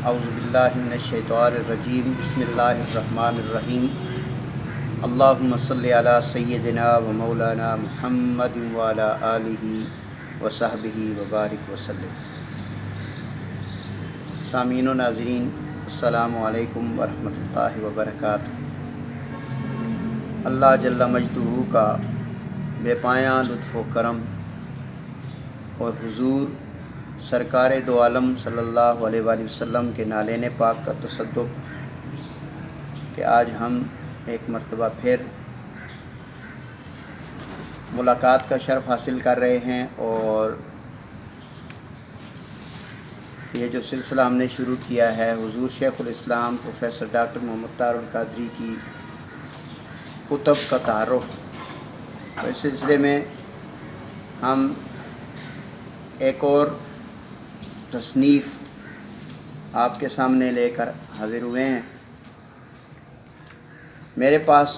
اعوذ باللہ من الشیطان الرجیم بسم اللہ الرحمن الرحیم اللہم صلی علی سیدنا و مولانا محمد وعلی آلہ وصحبہ وبارک وسلم۔ سامعین و ناظرین، السلام علیکم ورحمۃ اللہ وبرکاتہ۔ اللہ جل مجدہ کا بے پایاں لطف و کرم اور حضور سرکار دو عالم صلی اللہ علیہ وآلہ وسلم کے نالین پاک کا تصدق کہ آج ہم ایک مرتبہ پھر ملاقات کا شرف حاصل کر رہے ہیں، اور یہ جو سلسلہ ہم نے شروع کیا ہے حضور شیخ الاسلام پروفیسر ڈاکٹر محمد طاہر القادری کی کتب کا تعارف، اس سلسلے میں ہم ایک اور تصنیف آپ کے سامنے لے کر حاضر ہوئے ہیں۔ میرے پاس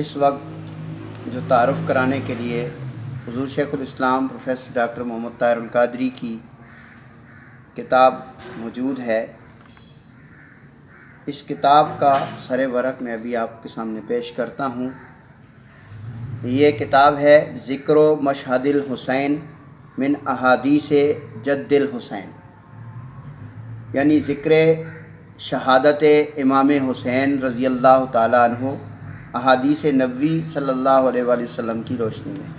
اس وقت جو تعارف کرانے کے لیے حضور شیخ الاسلام پروفیسر ڈاکٹر محمد طاہر القادری کی کتاب موجود ہے، اس کتاب کا سر ورق میں ابھی آپ کے سامنے پیش کرتا ہوں۔ یہ کتاب ہے ذکر و مشہد الحسین من احادیث جد الحسین، یعنی ذکر شہادت امام حسین رضی اللہ تعالیٰ عنہ احادیث نبوی صلی اللہ علیہ وآلہ وسلم کی روشنی میں۔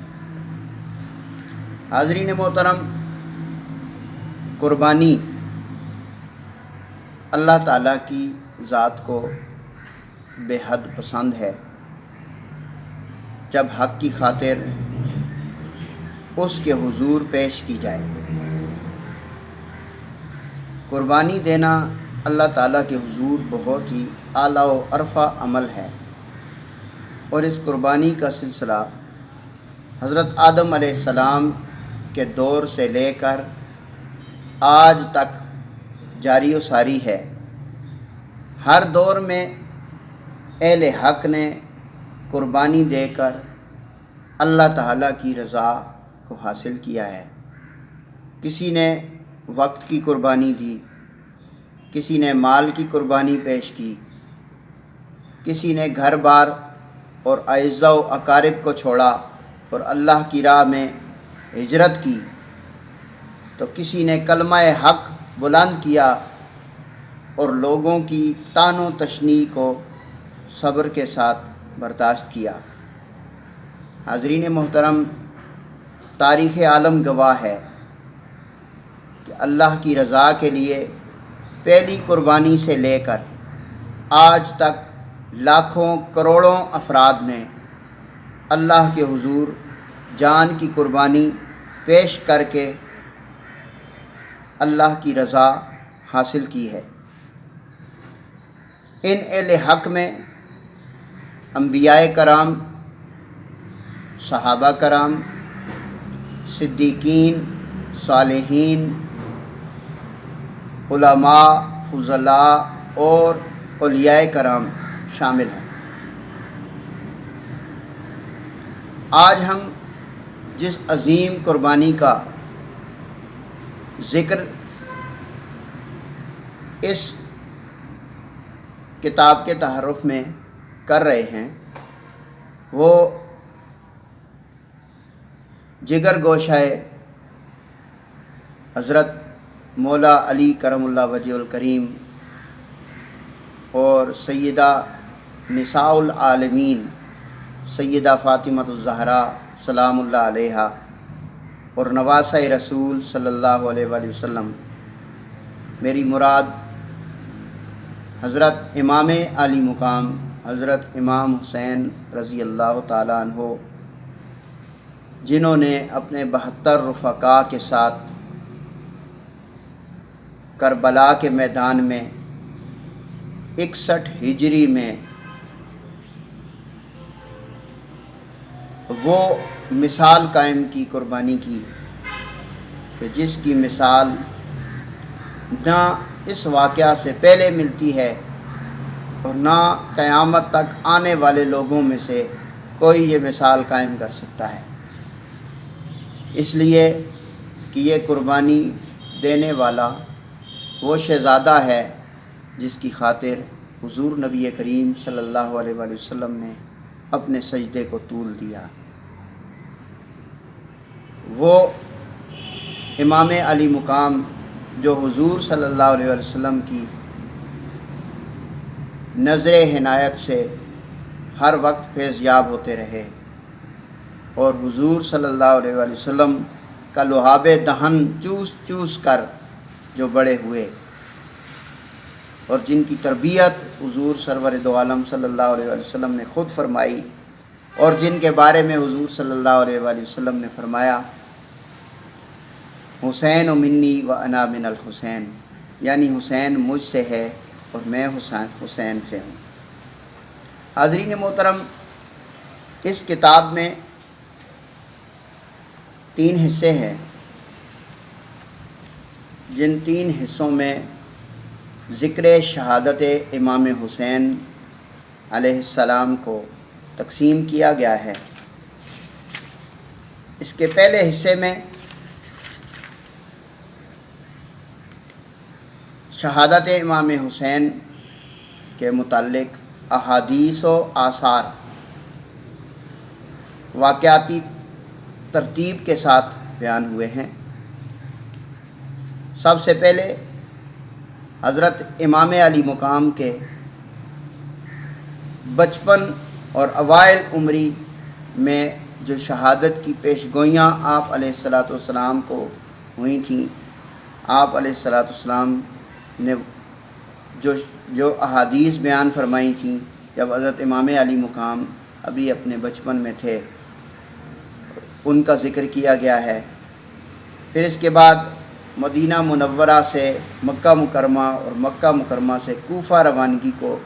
حاضرین محترم، قربانی اللہ تعالیٰ کی ذات کو بے حد پسند ہے۔ جب حق کی خاطر اس کے حضور پیش کی جائے، قربانی دینا اللہ تعالیٰ کے حضور بہت ہی اعلیٰ و عرفہ عمل ہے، اور اس قربانی کا سلسلہ حضرت آدم علیہ السلام کے دور سے لے کر آج تک جاری و ساری ہے۔ ہر دور میں اہل حق نے قربانی دے کر اللہ تعالیٰ کی رضا کو حاصل کیا ہے۔ کسی نے وقت کی قربانی دی، کسی نے مال کی قربانی پیش کی، کسی نے گھر بار اور اعزاء و اقارب کو چھوڑا اور اللہ کی راہ میں ہجرت کی، تو کسی نے کلمہ حق بلند کیا اور لوگوں کی طعن و تشنیع کو صبر کے ساتھ برداشت کیا۔ حاضرین محترم، تاریخ عالم گواہ ہے کہ اللہ کی رضا کے لیے پہلی قربانی سے لے کر آج تک لاکھوں کروڑوں افراد نے اللہ کے حضور جان کی قربانی پیش کر کے اللہ کی رضا حاصل کی ہے۔ ان اہل حق میں انبیاء کرام، صحابہ کرام، صدیقین، صالحین، علماء، فضلاء اور اولیاء کرام شامل ہیں۔ آج ہم جس عظیم قربانی کا ذکر اس کتاب کے تعارف میں کر رہے ہیں، وہ جگر گوشہ حضرت مولا علی کرم اللہ وجہ الکریم اور سیدہ نساء العالمین سیدہ فاطمہ الزہرا سلام اللہ علیہا اور نواسہ رسول صلی اللہ علیہ وآلہ وسلم، میری مراد حضرت امام عالی مقام حضرت امام حسین رضی اللہ تعالیٰ عنہ، جنہوں نے اپنے 72 رفقاء کے ساتھ کربلا کے میدان میں 61 ہجری میں وہ مثال قائم کی قربانی کی کہ جس کی مثال نہ اس واقعہ سے پہلے ملتی ہے اور نہ قیامت تک آنے والے لوگوں میں سے کوئی یہ مثال قائم کر سکتا ہے۔ اس لیے کہ یہ قربانی دینے والا وہ شہزادہ ہے جس کی خاطر حضور نبی کریم صلی اللہ علیہ وآلہ وسلم نے اپنے سجدے کو طول دیا۔ وہ امام علی مقام جو حضور صلی اللہ علیہ وآلہ وسلم کی نظر عنایت سے ہر وقت فیض یاب ہوتے رہے اور حضور صلی اللہ علیہ وآلہ وسلم کا لعاب دہن چوس چوس کر جو بڑے ہوئے اور جن کی تربیت حضور سرور دو عالم صلی اللہ علیہ وآلہ وسلم نے خود فرمائی اور جن کے بارے میں حضور صلی اللہ علیہ وآلہ وسلم نے فرمایا حسین و منی و انا من الحسین، یعنی حسین مجھ سے ہے اور میں حسین سے ہوں۔ حاضرین محترم، اس کتاب میں 3 حصے ہیں، جن 3 حصوں میں ذکر شہادت امام حسین علیہ السلام کو تقسیم کیا گیا ہے۔ اس کے پہلے حصے میں شہادت امام حسین کے متعلق احادیث و آثار واقعاتی ترتیب کے ساتھ بیان ہوئے ہیں۔ سب سے پہلے حضرت امام علی مقام کے بچپن اور اوائل عمری میں جو شہادت کی پیش گوئیاں آپ علیہ الصلاۃ والسلام کو ہوئی تھیں، آپ علیہ الصلاۃ والسلام نے جو احادیث بیان فرمائی تھیں جب حضرت امام علی مقام ابھی اپنے بچپن میں تھے، ان کا ذکر کیا گیا ہے۔ پھر اس کے بعد مدینہ منورہ سے مکہ مکرمہ اور مکہ مکرمہ سے کوفہ روانگی کو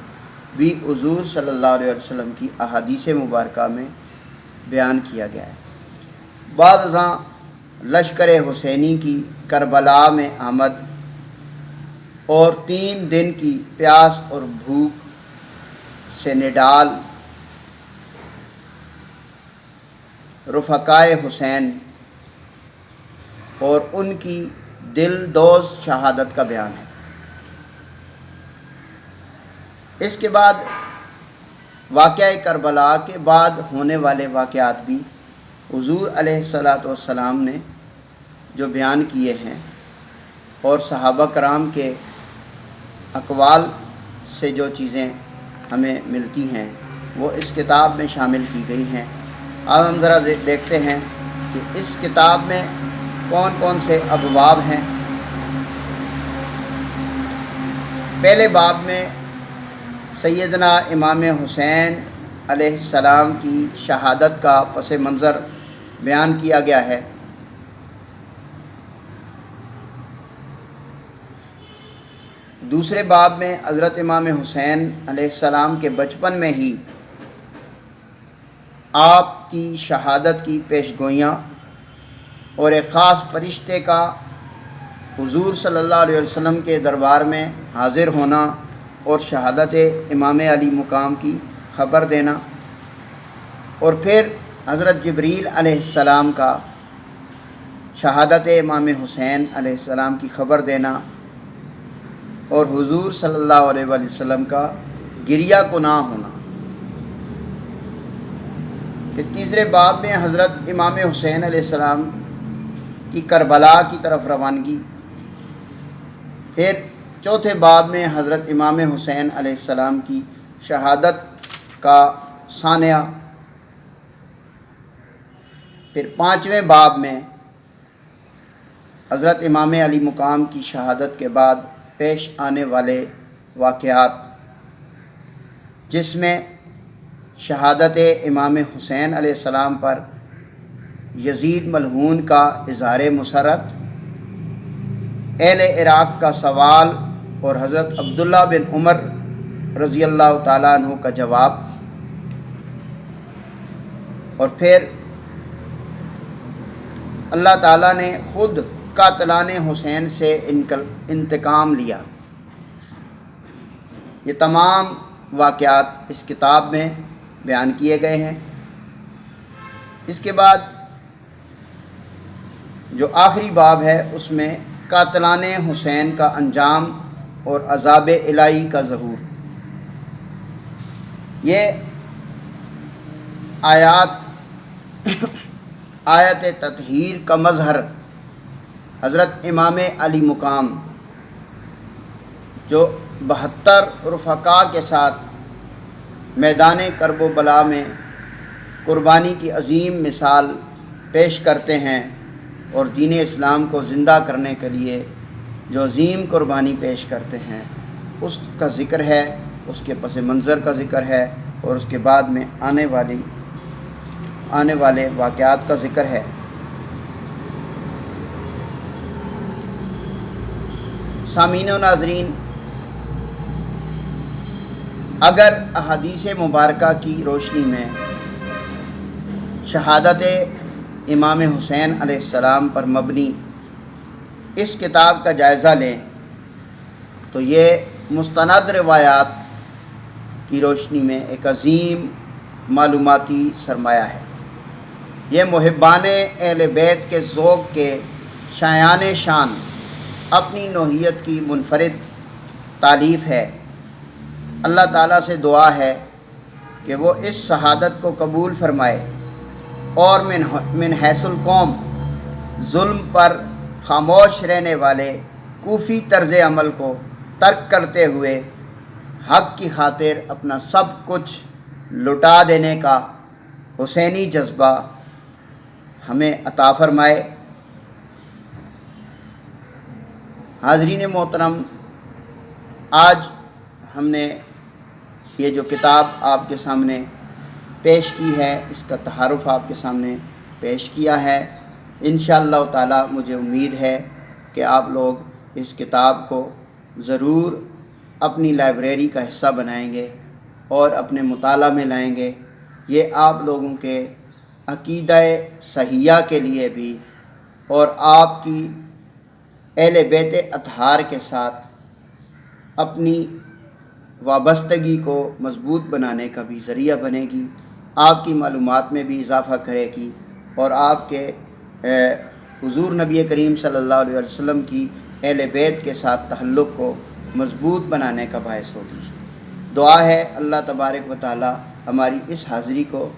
بھی حضور صلی اللہ علیہ وسلم کی احادیث مبارکہ میں بیان کیا گیا ہے۔ بعد ازاں لشکر حسینی کی کربلا میں آمد اور 3 دن کی پیاس اور بھوک سے نڈال رفقائے حسین اور ان کی دل دوز شہادت کا بیان ہے۔ اس کے بعد واقعہ کربلا کے بعد ہونے والے واقعات بھی حضور علیہ الصلاۃ والسلام نے جو بیان کیے ہیں اور صحابہ کرام کے اقوال سے جو چیزیں ہمیں ملتی ہیں وہ اس کتاب میں شامل کی گئی ہیں۔ اب ہم ذرا دیکھتے ہیں کہ اس کتاب میں کون کون سے ابواب ہیں۔ پہلے باب میں سیدنا امام حسین علیہ السلام کی شہادت کا پس منظر بیان کیا گیا ہے۔ دوسرے باب میں حضرت امام حسین علیہ السلام کے بچپن میں ہی آپ کی شہادت کی پیش گوئیاں اور ایک خاص فرشتے کا حضور صلی اللہ علیہ وسلم کے دربار میں حاضر ہونا اور شہادت امام علی مقام کی خبر دینا، اور پھر حضرت جبریل علیہ السلام کا شہادت امام حسین علیہ السلام کی خبر دینا اور حضور صلی اللہ علیہ وآلہ وسلم کا گریہ کناں ہونا۔ پھر تیسرے باب میں حضرت امام حسین علیہ السلام کی کربلا کی طرف روانگی۔ پھر چوتھے باب میں حضرت امام حسین علیہ السلام کی شہادت کا ثانیہ۔ پھر 5ویں باب میں حضرت امام علی مقام کی شہادت کے بعد پیش آنے والے واقعات، جس میں شہادت امام حسین علیہ السلام پر یزید ملعون کا اظہار مسرت، اہل عراق کا سوال اور حضرت عبداللہ بن عمر رضی اللہ تعالیٰ عنہ کا جواب، اور پھر اللہ تعالیٰ نے خود قاتلان حسین سے انتقام لیا۔ یہ تمام واقعات اس کتاب میں بیان کیے گئے ہیں۔ اس کے بعد جو آخری باب ہے اس میں قاتلان حسین کا انجام اور عذاب الہی کا ظہور۔ یہ آیت تطہیر کا مظہر حضرت امام علی مقام جو 72 رفقاء کے ساتھ میدان کرب و بلا میں قربانی کی عظیم مثال پیش کرتے ہیں اور دین اسلام کو زندہ کرنے کے لیے جو عظیم قربانی پیش کرتے ہیں، اس کا ذکر ہے، اس کے پس منظر کا ذکر ہے، اور اس کے بعد میں آنے والے واقعات کا ذکر ہے۔ سامعین و ناظرین، اگر احادیث مبارکہ کی روشنی میں شہادت امام حسین علیہ السلام پر مبنی اس کتاب کا جائزہ لیں تو یہ مستند روایات کی روشنی میں ایک عظیم معلوماتی سرمایہ ہے۔ یہ محبان اہل بیت کے ذوق کے شایان شان اپنی نوعیت کی منفرد تالیف ہے۔ اللہ تعالیٰ سے دعا ہے کہ وہ اس شہادت کو قبول فرمائے اور من حیث القوم ظلم پر خاموش رہنے والے کوفی طرز عمل کو ترک کرتے ہوئے حق کی خاطر اپنا سب کچھ لٹا دینے کا حسینی جذبہ ہمیں عطا فرمائے۔ حاضرین محترم، آج ہم نے یہ جو کتاب آپ کے سامنے پیش کی ہے، اس کا تعارف آپ کے سامنے پیش کیا ہے۔ انشاءاللہ تعالی مجھے امید ہے کہ آپ لوگ اس کتاب کو ضرور اپنی لائبریری کا حصہ بنائیں گے اور اپنے مطالعہ میں لائیں گے۔ یہ آپ لوگوں کے عقیدہ صحیحہ کے لیے بھی اور آپ کی اہل بیت اطہار کے ساتھ اپنی وابستگی کو مضبوط بنانے کا بھی ذریعہ بنے گی، آپ کی معلومات میں بھی اضافہ کرے گی اور آپ کے حضور نبی کریم صلی اللہ علیہ وسلم کی اہل بیت کے ساتھ تعلق کو مضبوط بنانے کا باعث ہوگی۔ دعا ہے اللہ تبارک و تعالی ہماری اس حاضری کو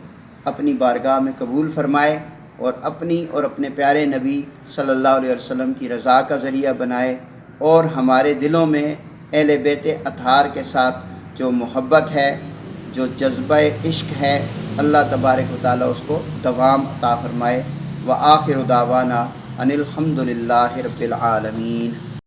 اپنی بارگاہ میں قبول فرمائے اور اپنی اور اپنے پیارے نبی صلی اللہ علیہ وسلم کی رضا کا ذریعہ بنائے، اور ہمارے دلوں میں اہل بیت اطہار کے ساتھ جو محبت ہے، جو جذبہ عشق ہے، اللہ تبارک و تعالی اس کو دوام عطا فرمائے۔ وآخر دعوانا ان الحمد للہ رب العالمین۔